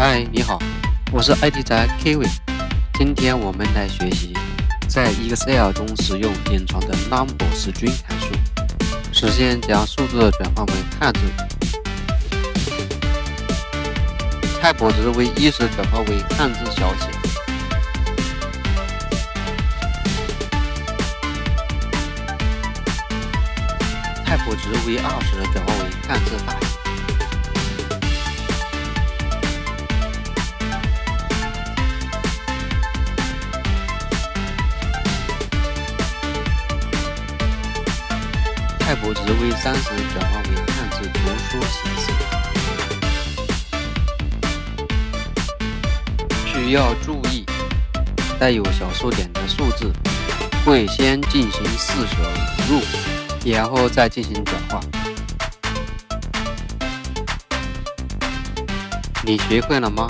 嗨，你好，我是 IT 宅 Kiwi。今天我们来学习在 Excel 中使用隐藏的 number string 函数，实现将数字转换为汉字，type 值为意识转换为汉字小写，type 值为20转换为汉字大写。type 值为30转换为汉字读书形式。需要注意，带有小数点的数字会先进行四舍五入，然后再进行转化。你学会了吗？